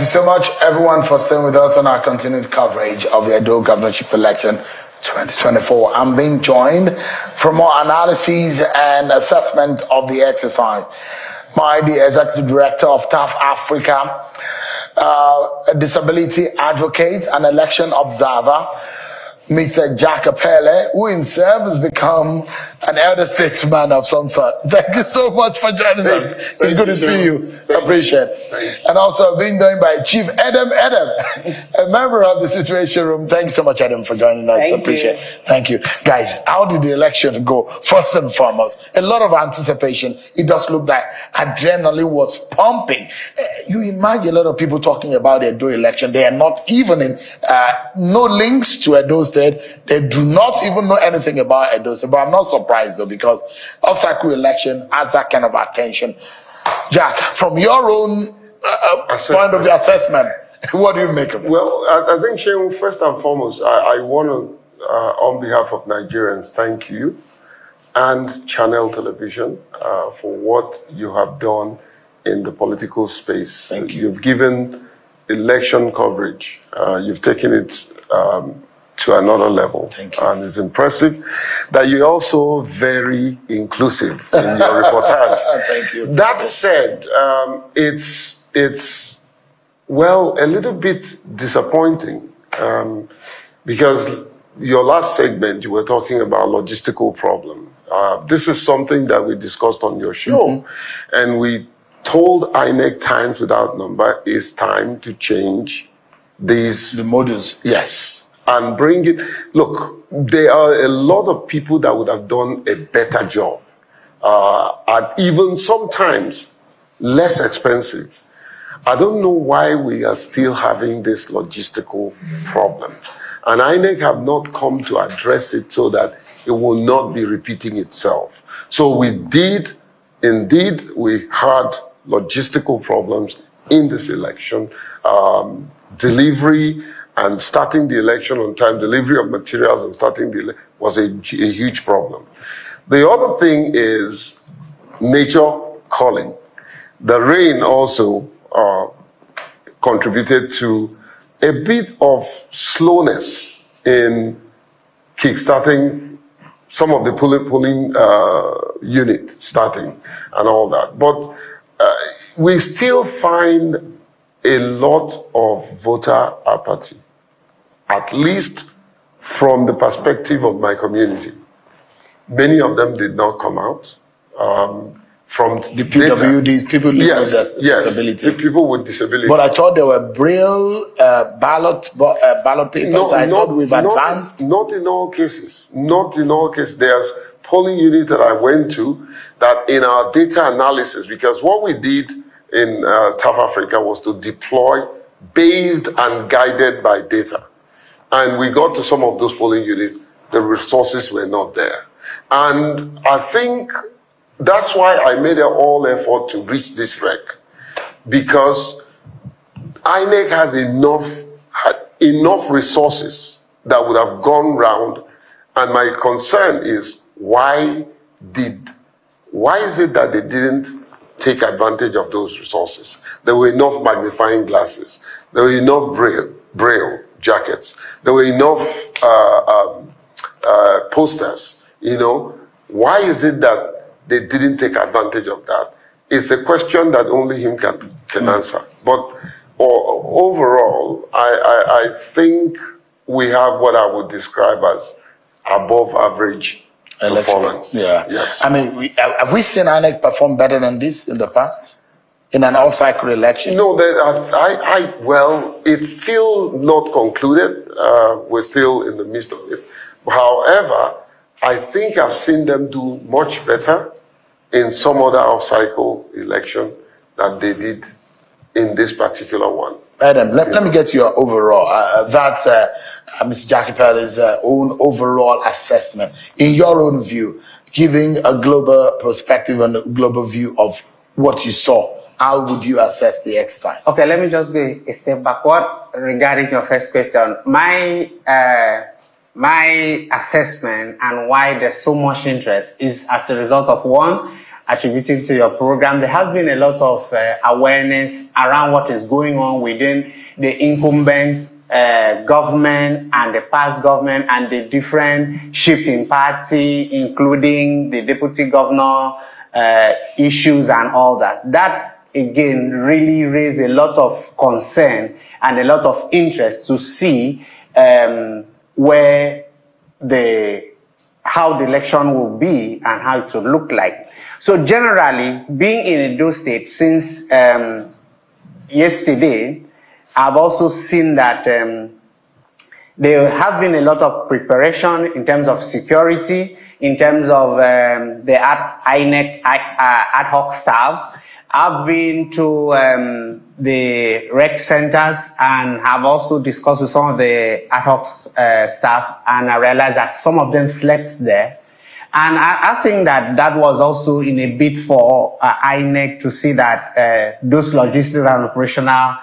you so much, everyone, for staying with us on our continued coverage of the Edo governorship election 2024. I'm being joined for more analysis and assessment of the exercise by the Executive Director of TAF Africa, a disability advocate, and election observer, Mr. Jack Apele, who himself has become an elder statesman of some sort. Thank you so much for joining us. It's good to see you. Appreciate it. And also being joined by Chief Adam, a member of the Situation Room. Thanks so much, Adam, for joining us. Appreciate it. Thank you. Guys, how did the election go? First and foremost, a lot of anticipation. It does look like adrenaline was pumping. You imagine a lot of people talking about the Edo election. They are not even in, no links to Edo State. They do not even know anything about Edo State. But I'm not surprised though, because off-cycle election has that kind of attention. Jack, from your own point of view assessment, what do you make of it? Well, I think, Shehu, first and foremost, I want to, on behalf of Nigerians, thank you and Channel Television for what you have done in the political space. Thank you. You've given election coverage. You've taken it to another level. Thank you. And it's impressive that you're also very inclusive in your reportage. Thank you. That said, it's well, a little bit disappointing because your last segment, you were talking about logistical problem. This is something that we discussed on your show, and we told INEC times without number, it's time to change the modus. Yes. And bring it. Look, there are a lot of people that would have done a better job, and even sometimes less expensive. I don't know why we are still having this logistical problem. And INEC have not come to address it so that it will not be repeating itself. So we had logistical problems in this election, delivery and starting the election on time, delivery of materials and starting the was a huge problem. The other thing is nature calling. The rain also contributed to a bit of slowness in kickstarting some of the polling unit starting and all that. But we still find a lot of voter apathy, at least from the perspective of my community. Many of them did not come out. From the PWDs, people with disability. The people with disability. But I thought there were Braille ballot papers. I thought we've advanced. Not in all cases. Not in all cases. There's polling unit that I went to that in our data analysis, because what we did in TAF Africa was to deploy based and guided by data. And we got to some of those polling units, the resources were not there. And I think that's why I made an all effort to reach this rec, because INEC has enough resources that would have gone round, and my concern is why is it that they didn't take advantage of those resources? There were enough magnifying glasses, there were enough braille jackets, there were enough posters, you know. Why is it that they didn't take advantage of that? It's a question that only him can answer. But overall, I think we have what I would describe as above average performance. Yeah. Yes. I mean, have we seen INEC perform better than this in the past? In an off-cycle election? No, well, it's still not concluded. We're still in the midst of it. However, I think I've seen them do much better in some other off-cycle election than they did in this particular one. Adam, let me get to your overall, Mr. Jackie Pelle's own overall assessment, in your own view, giving a global perspective and a global view of what you saw. How would you assess the exercise? Okay, let me just go a step backward regarding your first question. My assessment and why there's so much interest is as a result of, one, attributing to your program. There has been a lot of awareness around what is going on within the incumbent government and the past government and the different shifting party, including the deputy governor issues and all that. That again really raised a lot of concern and a lot of interest to see how the election will be and how it will look like. So generally, being in Edo State since yesterday, I've also seen that there have been a lot of preparation in terms of security, in terms of the INEC ad hoc staffs. I've been to the rec centers and have also discussed with some of the ad hoc staff, and I realized that some of them slept there. And I think that that was also in a bid for INEC to see that those logistical and operational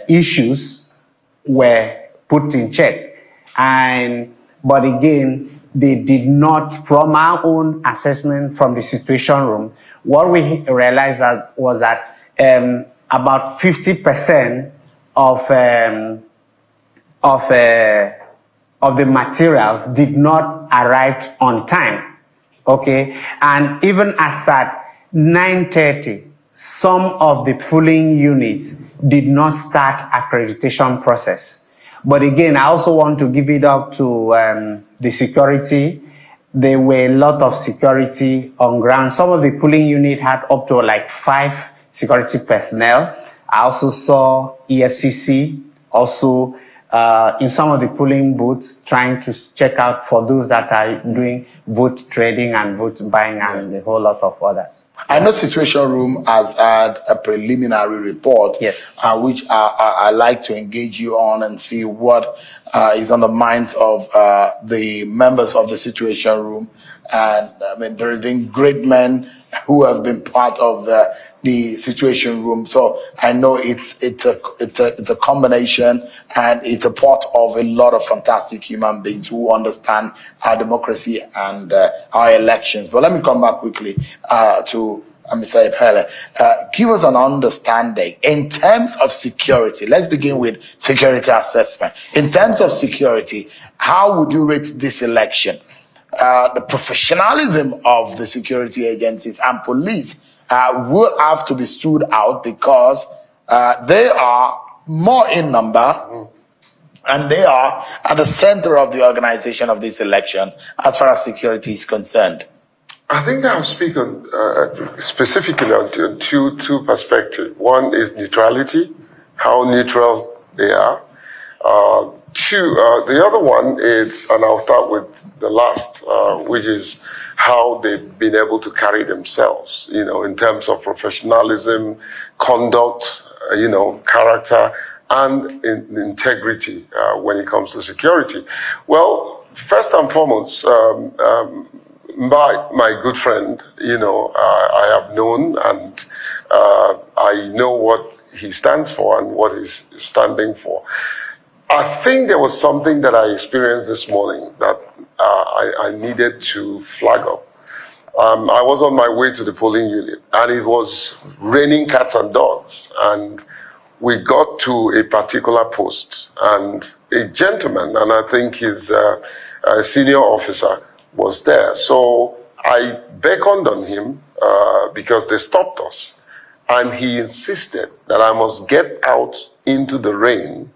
issues were put in check. But again, they did not, from our own assessment from the situation room, what we realized was that about 50% of the materials did not arrive on time. Okay, and even as at 9:30, some of the pooling units did not start accreditation process. But again, I also want to give it up to the security. There were a lot of security on ground. Some of the pooling unit had up to like 5 security personnel. I also saw EFCC also in some of the polling booths trying to check out for those that are doing vote trading and vote buying and a whole lot of others. I know Situation Room has had a preliminary report, yes, which I like to engage you on and see what is on the minds of the members of the Situation Room. And I mean, there have been great men who have been part of the Situation Room. So I know it's a combination, and it's a part of a lot of fantastic human beings who understand our democracy and our elections. But let me come back quickly to Mr. Epele. Give us an understanding in terms of security. Let's begin with security assessment. In terms of security, how would you rate this election? The professionalism of the security agencies and police will have to be stood out because they are more in number and they are at the center of the organization of this election as far as security is concerned. I think I'll speak on specifically on two perspectives. One is neutrality, how neutral they are. The other one is, and I'll start with the last, which is how they've been able to carry themselves, in terms of professionalism, conduct, character, and integrity when it comes to security. Well, first and foremost, my good friend, I have known and I know what he stands for and what he's standing for. I think there was something that I experienced this morning that I needed to flag up. I was on my way to the polling unit and it was raining cats and dogs, and we got to a particular post and a gentleman, and I think his senior officer was there. So I beckoned on him because they stopped us, and he insisted that I must get out into the rain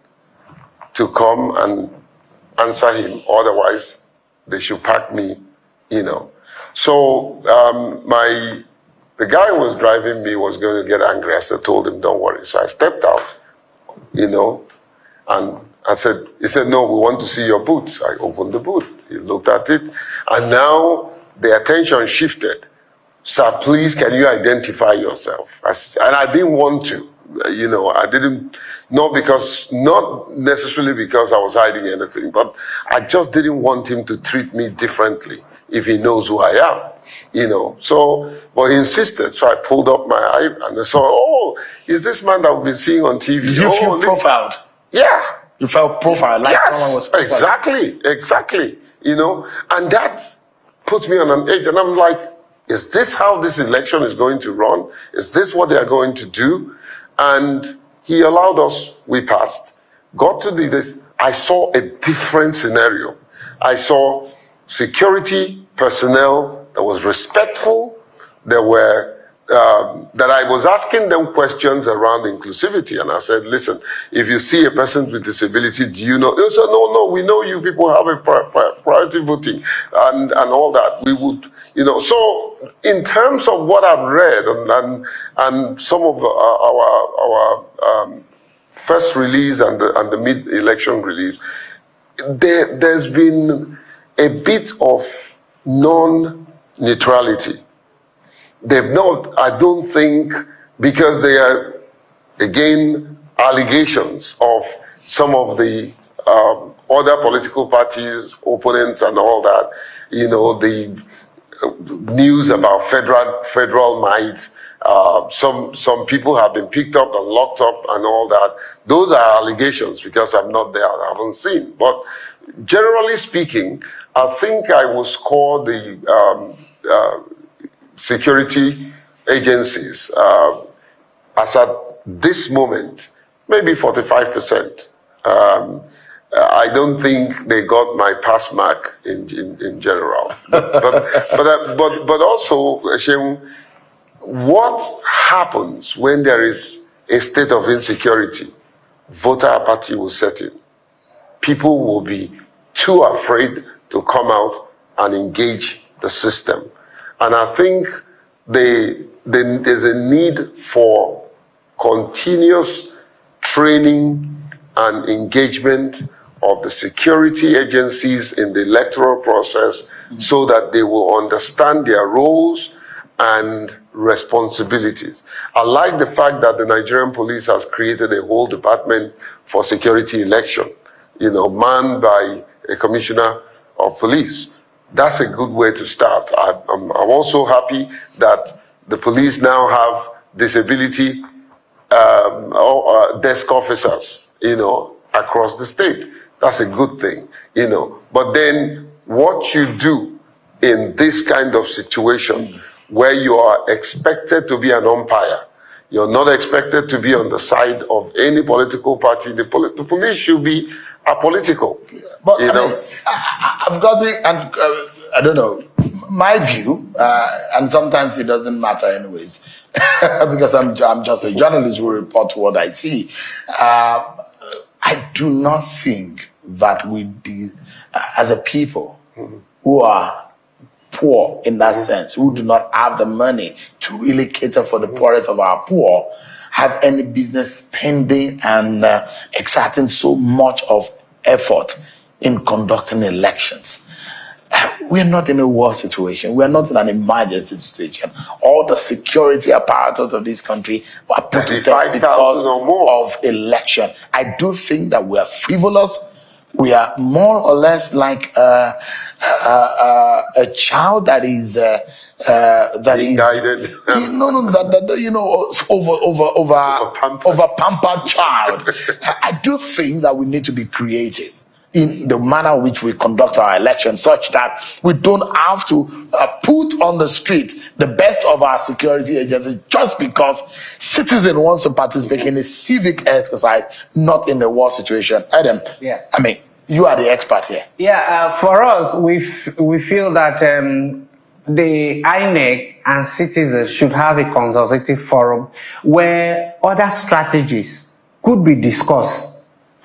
to come and answer him, otherwise they should pack me, So the guy who was driving me was going to get angry. I told him, don't worry. So I stepped out, and he said, no, we want to see your boots. I opened the boot. He looked at it, and now the attention shifted. Sir, please, can you identify yourself? And I didn't want to. I didn't, not necessarily because I was hiding anything, but I just didn't want him to treat me differently if he knows who I am, So, but he insisted, so I pulled up my eye and I saw, oh, is this man that we've been seeing on TV? Did you feel profiled? Yeah. You felt profiled, like someone was profiled? Exactly, and that puts me on an edge, and I'm like, Is this how this election is going to run? Is this what they are going to do? And he allowed us, we passed, got to this. I saw a different scenario. I saw security personnel that was respectful. There were that I was asking them questions around inclusivity, and I said, listen, if you see a person with disability, do you know? They said, no, we know you people have a priority voting and all that. We would, so in terms of what I've read and some of our first release and the mid-election release, there's been a bit of non-neutrality. They've not, I don't think, because they are, again, allegations of some of the other political parties, opponents and all that, the news about federal might, some people have been picked up and locked up and all that. Those are allegations because I'm not there, I haven't seen. But generally speaking, I think I will score the security agencies as at this moment, maybe 45%. I don't think they got my pass mark in general. But also, Hashem, what happens when there is a state of insecurity? Voter apathy will set in. People will be too afraid to come out and engage the system. And I think there's a need for continuous training and engagement of the security agencies in the electoral process so that they will understand their roles and responsibilities. I like the fact that the Nigerian police has created a whole department for security election, manned by a commissioner of police. That's a good way to start. I'm also happy that the police now have disability desk officers, across the state. That's a good thing, But then what you do in this kind of situation where you are expected to be an umpire, you're not expected to be on the side of any political party. The police should be apolitical. But I've got it, and I don't know, my view, and sometimes it doesn't matter anyways, because I'm just a journalist who report what I see. I do not think that we, as a people who are poor in that sense, who do not have the money to really cater for the poorest of our poor, have any business spending and exerting so much of effort in conducting elections. We're not in a war situation. We're not in an emergency situation. All the security apparatus of this country were put to test because of election. I do think that we are frivolous. We are more or less like a child that is guided. Over pampered child. I do think that we need to be creative in the manner in which we conduct our elections, such that we don't have to put on the street the best of our security agencies just because citizen wants to participate in a civic exercise, not in a war situation. Adam, I mean, you are the expert here. For us, we feel that the INEC and citizens should have a consultative forum where other strategies could be discussed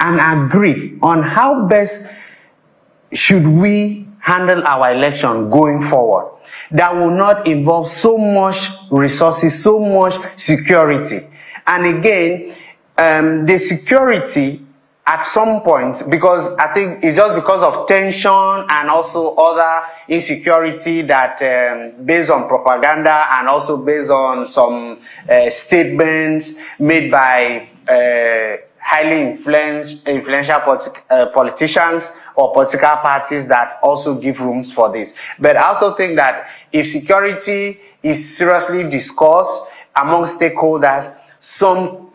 and agree on how best should we handle our election going forward that will not involve so much resources, so much security. And again, the security at some point, because I think it's just because of tension and also other insecurity that based on propaganda and also based on some statements made by highly influential politicians or political parties that also give rooms for this. But I also think that if security is seriously discussed among stakeholders, some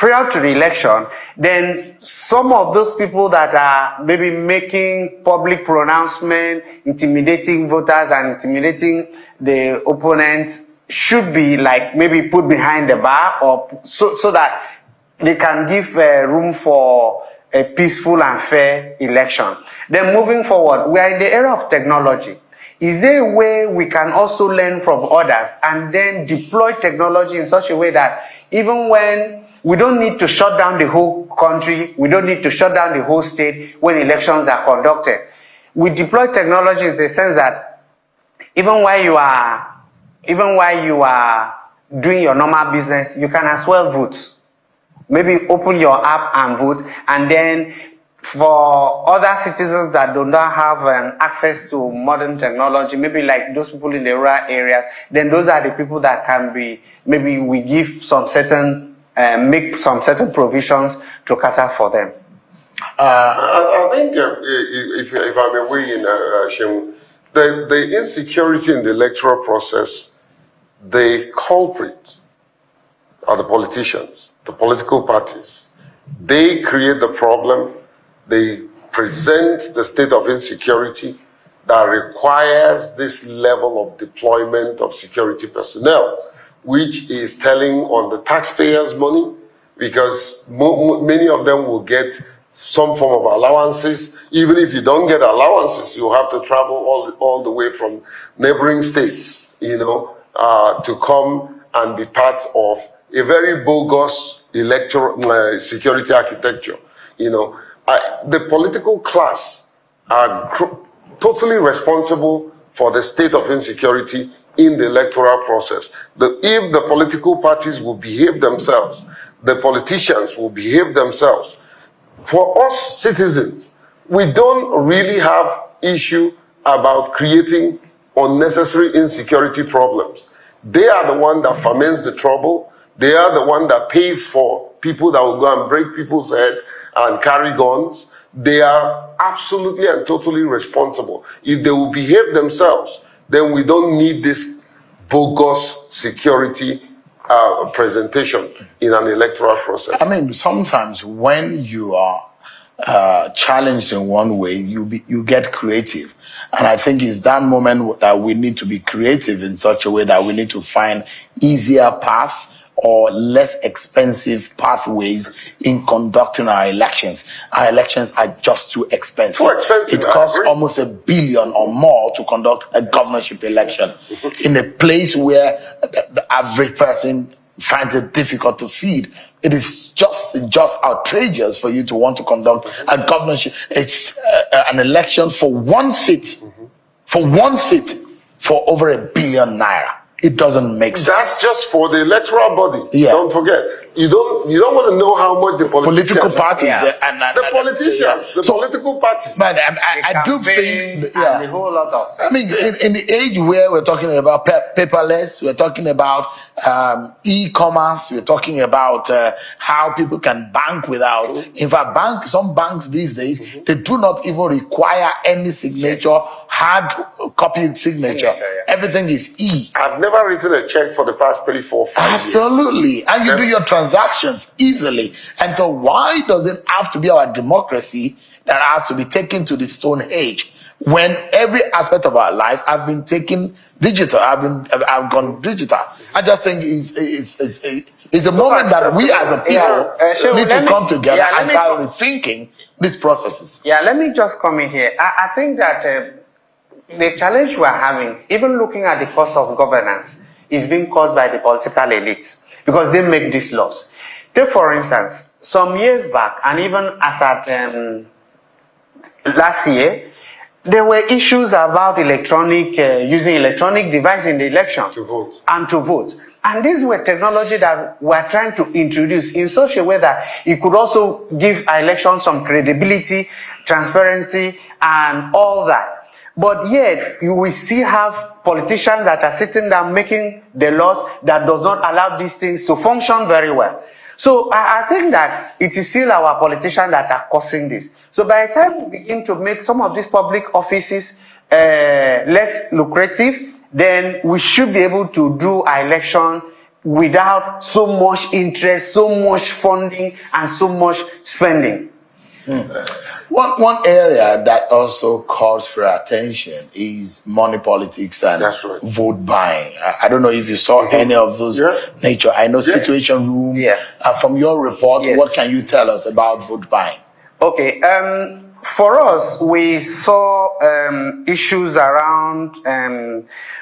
prior to the election, then some of those people that are maybe making public pronouncement, intimidating voters and intimidating the opponents should be like maybe put behind the bar, or so that they can give room for a peaceful and fair election. Then moving forward, we are in the era of technology. Is there a way we can also learn from others and then deploy technology in such a way that even when we don't need to shut down the whole country, we don't need to shut down the whole state when elections are conducted, we deploy technology in the sense that even while you are doing your normal business, you can as well vote. Maybe open your app and vote, and then for other citizens that do not have access to modern technology, maybe like those people in the rural areas, then those are the people that can be, maybe we give some certain, make some certain provisions to cater for them. I think if I may weigh in, Shem, the insecurity in the electoral process, the culprits are the politicians, the political parties. They create the problem. They present the state of insecurity that requires this level of deployment of security personnel, which is telling on the taxpayers' money, because many of them will get some form of allowances. Even if you don't get allowances, you have to travel all the way from neighboring states, to come and be part of a very bogus electoral security architecture. The political class are totally responsible for the state of insecurity in the electoral process. If the political parties will behave themselves, the politicians will behave themselves. For us citizens, we don't really have issue about creating unnecessary insecurity problems. They are the one that foments the trouble. They are the one that pays for people that will go and break people's head and carry guns. They are absolutely and totally responsible. If they will behave themselves, then we don't need this bogus security presentation in an electoral process. I mean, sometimes when you are challenged in one way, you get creative. And I think it's that moment that we need to be creative in such a way that we need to find easier paths or less expensive pathways in conducting our elections. Our elections are just too expensive. Too expensive. It costs almost $1 billion or more to conduct a governorship election in a place where the average person finds it difficult to feed. It is just outrageous for you to want to conduct a governorship. It's an election for one seat, for over $1 billion naira. It doesn't make sense. That's just for the electoral body. Yeah. Don't forget. You don't want to know how much the political parties the politicians, the political party. Man, I do think, and a whole lot of. I mean, in the age where we're talking about paperless, we're talking about e-commerce, we're talking about how people can bank without. In fact, some banks these days, they do not even require any signature, hard copy signature. Everything is e. I've never written a check for the past 3, 4, 5 years. Absolutely. And you do your transactions easily. And so why does it have to be our democracy that has to be taken to the Stone Age when every aspect of our lives has been taken digital? I've gone digital. I just think it's a moment that we as a people need to come together and start rethinking these processes. Yeah, let me just come in here. I think that the challenge we're having, even looking at the cost of governance, is being caused by the political elites because they make these laws. Take, for instance, some years back, and even as at last year, there were issues about using electronic device in the election to vote. And to vote. And these were technology that we're trying to introduce in such a way that it could also give our elections some credibility, transparency, and all that. But yet, you will still have politicians that are sitting down making the laws that does not allow these things to function very well. So I think that it is still our politicians that are causing this. So by the time we begin to make some of these public offices less lucrative, then we should be able to do our election without so much interest, so much funding, and so much spending. One area that also calls for attention is money politics and That's right. vote buying. I don't know if you saw any of those nature. I know Situation Room. Yeah. From your report, Yes. what can you tell us about vote buying? Okay. For us, we saw issues around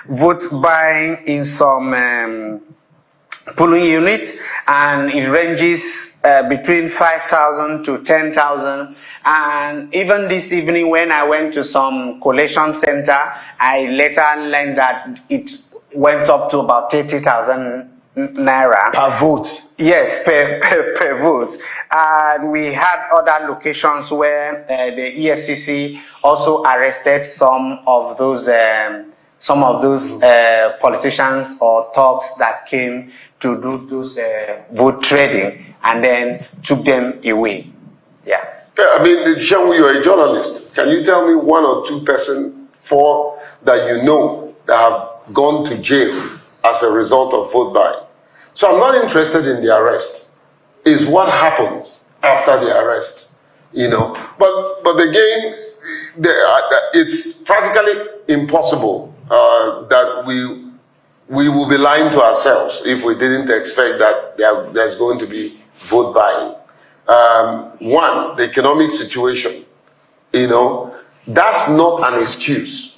vote buying in some polling units, and it ranges between 5,000 to 10,000. And even this evening, when I went to some collation center, I later learned that it went up to about 30,000 naira Per vote. Yes, per vote. And we had other locations where the EFCC also arrested some of those politicians or thugs that came to do those vote trading and then took them away. Yeah. I mean, Jean, you're a journalist. Can you tell me one or two persons that you know that have gone to jail as a result of vote buying? So I'm not interested in the arrest. It's what happens after the arrest, you know. But again, it's practically impossible that we will be lying to ourselves if we didn't expect that there's going to be vote buying. One, the economic situation, you know, that's not an excuse.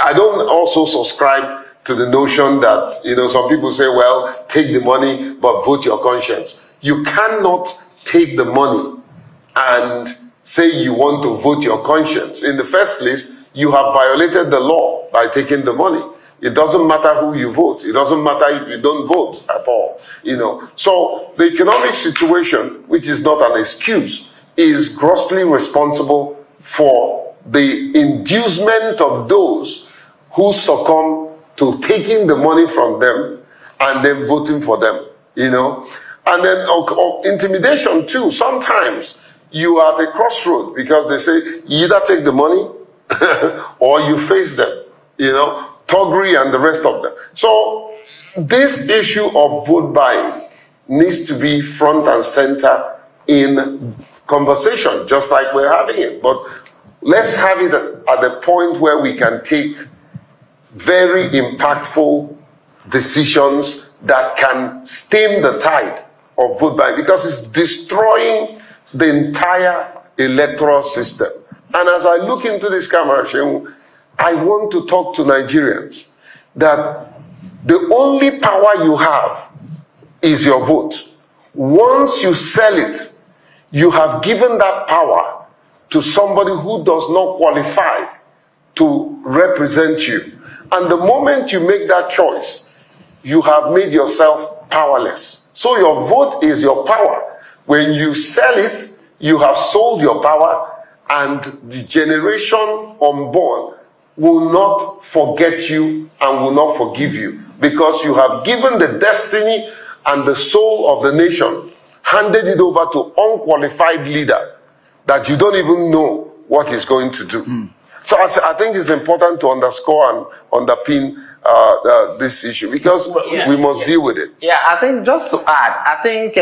I don't also subscribe to the notion that, you know, some people say, well, take the money, but vote your conscience. You cannot take the money and say you want to vote your conscience. In the first place, you have violated the law by taking the money. It doesn't matter who you vote. It doesn't matter if you don't vote at all, you know. So the economic situation, which is not an excuse, is grossly responsible for the inducement of those who succumb to taking the money from them and then voting for them, you know. And then intimidation too. Sometimes you are at a crossroad because they say you either take the money or you face them, you know, thuggery and the rest of them. So this issue of vote buying needs to be front and center in conversation, just like we're having it. But let's have it at the point where we can take very impactful decisions that can stem the tide of vote buying, because it's destroying the entire electoral system. And as I look into this camera, I want to talk to Nigerians that the only power you have is your vote. Once you sell it, you have given that power to somebody who does not qualify to represent you. And the moment you make that choice, you have made yourself powerless. So your vote is your power. When you sell it, you have sold your power, and the generation unborn will not forget you and will not forgive you, because you have given the destiny and the soul of the nation, handed it over to unqualified leader that you don't even know what he's going to do. So I think it's important to underscore and underpin this issue, because we must deal with it. Yeah, I think just to add, I think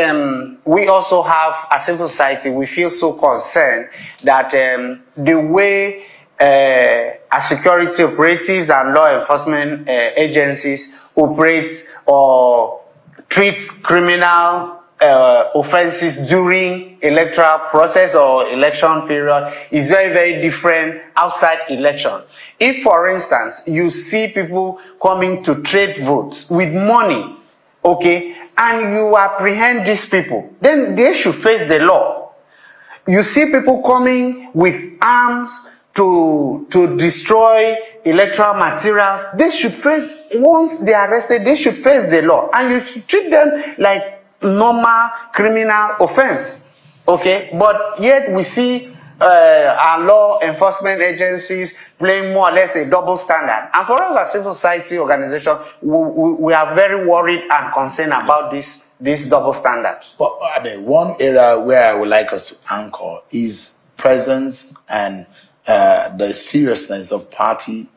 we also have, as civil society, we feel so concerned that the way as security operatives and law enforcement agencies operate or treat criminal offenses during electoral process or election period is very, very different outside election. If, for instance, you see people coming to trade votes with money, okay, and you apprehend these people, then they should face the law. You see people coming with arms to destroy electoral materials, they should face, once they are arrested, they should face the law, and you should treat them like normal criminal offense, okay? But yet we see our law enforcement agencies playing more or less a double standard. And for us as civil society organization, we are very worried and concerned about this double standard. But I mean, one area where I would like us to anchor is presence and the seriousness of party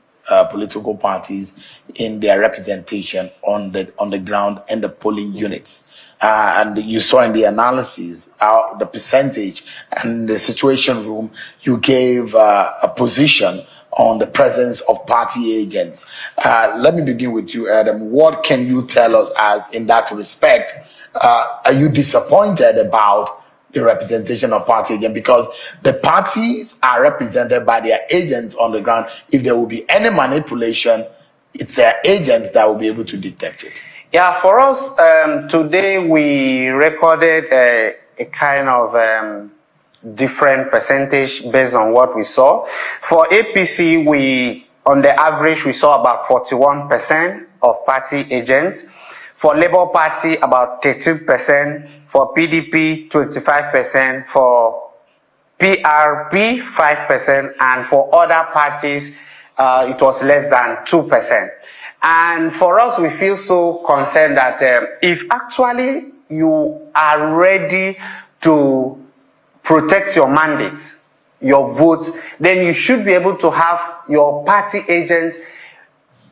political parties in their representation on the ground and the polling units. And you saw in the analysis how the percentage and the situation room, you gave a position on the presence of party agents. Let me begin with you, Adam. What can you tell us as in that respect? Are you disappointed about the representation of party agents? Because the parties are represented by their agents on the ground. If there will be any manipulation, it's their agents that will be able to detect it. Yeah, for us, today we recorded a kind of different percentage based on what we saw. For APC, on the average, we saw about 41% of party agents. For Labour Party, about 13%. For PDP, 25%. For PRP, 5%. And for other parties, it was less than 2%. And for us, we feel so concerned that if actually you are ready to protect your mandate, your vote, then you should be able to have your party agents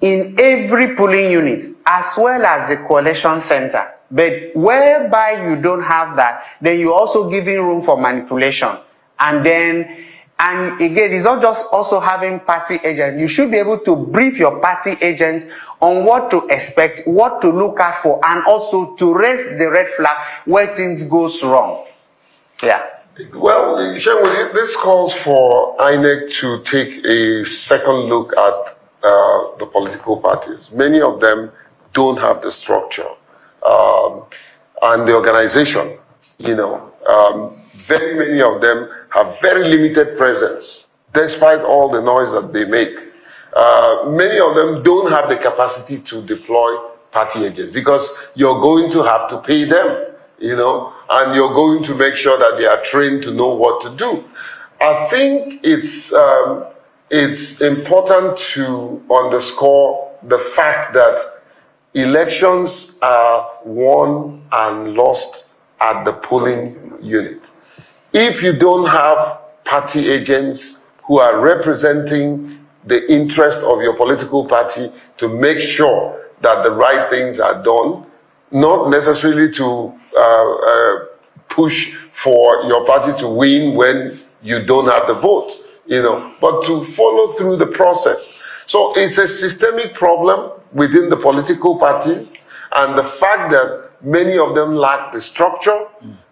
in every polling unit as well as the coalition center. But whereby you don't have that, then you're also giving room for manipulation. And again, it's not just also having party agents. You should be able to brief your party agents on what to expect, what to look out for, and also to raise the red flag where things goes wrong. Yeah. Well, Shenwood, this calls for INEC to take a second look at the political parties. Many of them don't have the structure and the organization, very many of them have very limited presence, despite all the noise that they make. Many of them don't have the capacity to deploy party agents because you're going to have to pay them, and you're going to make sure that they are trained to know what to do. I think it's important to underscore the fact that elections are won and lost at the polling unit. If you don't have party agents who are representing the interest of your political party to make sure that the right things are done, not necessarily to push for your party to win when you don't have the vote, but to follow through the process. So it's a systemic problem within the political parties, and the fact that many of them lack the structure,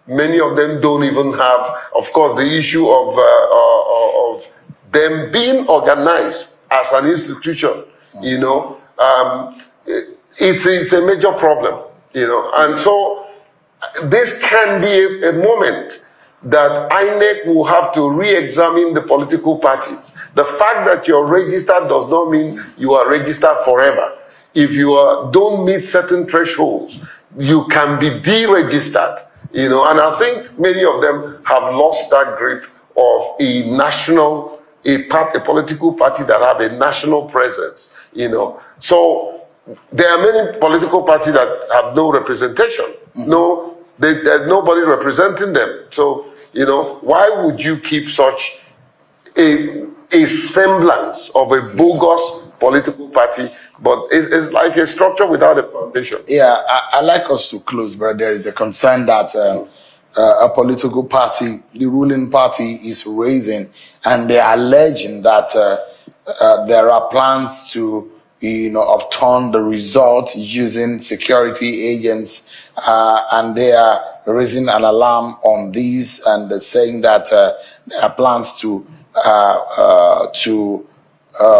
many of them don't even have, of course, the issue of them being organized as an institution, it's a major problem, and so this can be a moment that INEC will have to re-examine the political parties. The fact that you're registered does not mean you are registered forever. If you don't meet certain thresholds, you can be deregistered, and I think many of them have lost that grip of a political party that have a national presence, So there are many political parties that have no representation. There's nobody representing them. So, why would you keep such a semblance of a bogus political party? But it's like a structure without a foundation. Yeah, I like us to close, but there is a concern that a political party, the ruling party, is raising, and they are alleging that there are plans to upturn the result using security agents, and they are raising an alarm on these, and they're saying that there are plans to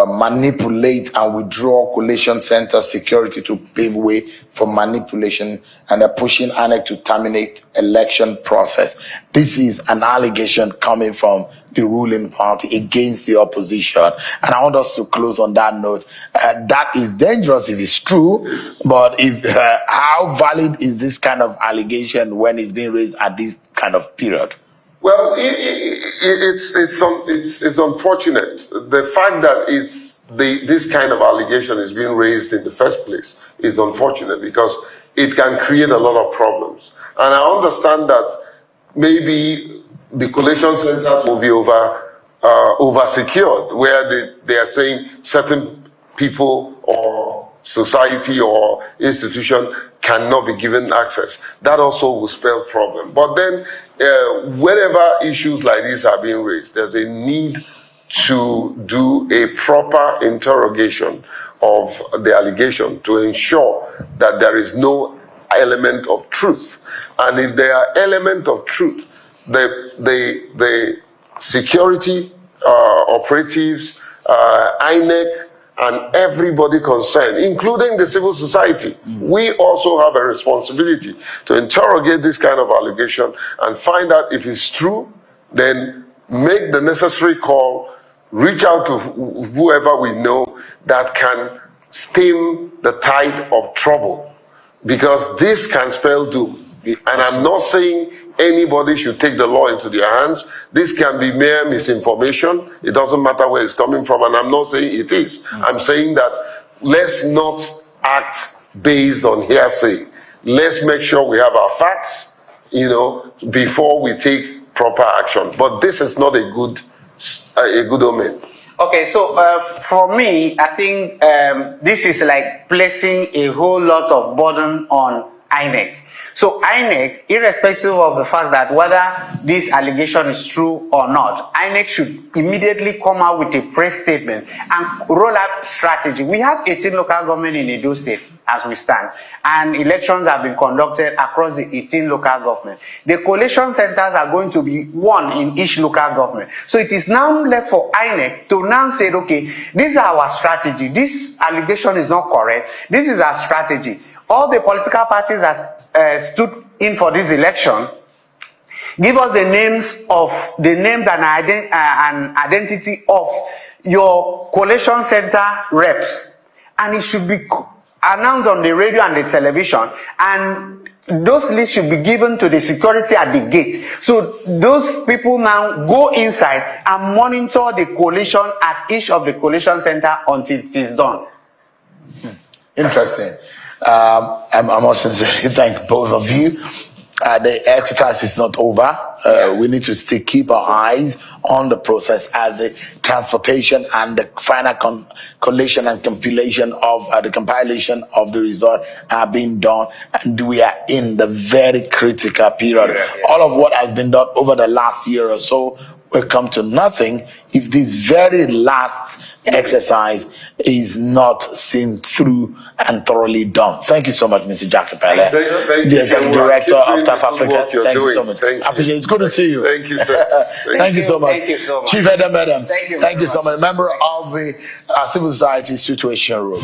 manipulate and withdraw coalition center security to pave way for manipulation, and they're pushing INEC to terminate election process. This is an allegation coming from the ruling party against the opposition, and I want us to close on that note. That is dangerous if it's true, but if how valid is this kind of allegation when it's being raised at this kind of period? Well, it's unfortunate. The fact that this kind of allegation is being raised in the first place is unfortunate because it can create a lot of problems. And I understand that maybe the collation centers will be over secured, where they are saying certain people or society or institution cannot be given access. That also will spell problem. But then, whenever issues like this are being raised, there's a need to do a proper interrogation of the allegation to ensure that there is no element of truth. And if there are elements of truth, the security operatives, INEC, and everybody concerned, including the civil society, we also have a responsibility to interrogate this kind of allegation and find out if it's true, then make the necessary call, reach out to whoever we know that can stem the tide of trouble, because this can spell doom. And I'm not saying anybody should take the law into their hands. This can be mere misinformation. It doesn't matter where it's coming from, and I'm not saying it is. I'm saying that let's not act based on hearsay. Let's make sure we have our facts, before we take proper action. But this is not a good omen. Okay, so for me, I think this is like placing a whole lot of burden on INEC. So INEC, irrespective of the fact that whether this allegation is true or not, INEC should immediately come out with a press statement and roll out strategy. We have 18 local governments in Edo State as we stand, and elections have been conducted across the 18 local governments. The collation centers are going to be one in each local government. So it is now left for INEC to now say, okay, this is our strategy. This allegation is not correct. This is our strategy. All the political parties that stood in for this election, give us the names and identity of your collation center reps, and it should be announced on the radio and the television, and those lists should be given to the security at the gate. So those people now go inside and monitor the collation at each of the collation center until it is done. Interesting. I must sincerely thank both of you. The exercise is not over. We need to still keep our eyes on the process as the transportation and the final collation and compilation of the compilation of the result are being done, and we are in the very critical period. All of what has been done over the last year or so will come to nothing if this very last exercise is not seen through and thoroughly done. Thank you so much, Mr. Jackie Pele, the Executive Director of TAF Africa. Thank you so much. It's good to see you. Thank you, sir. Thank you so much. Thank you so much. Chief Edem Edem. Thank you so much. Member of the Civil Society Situation Room.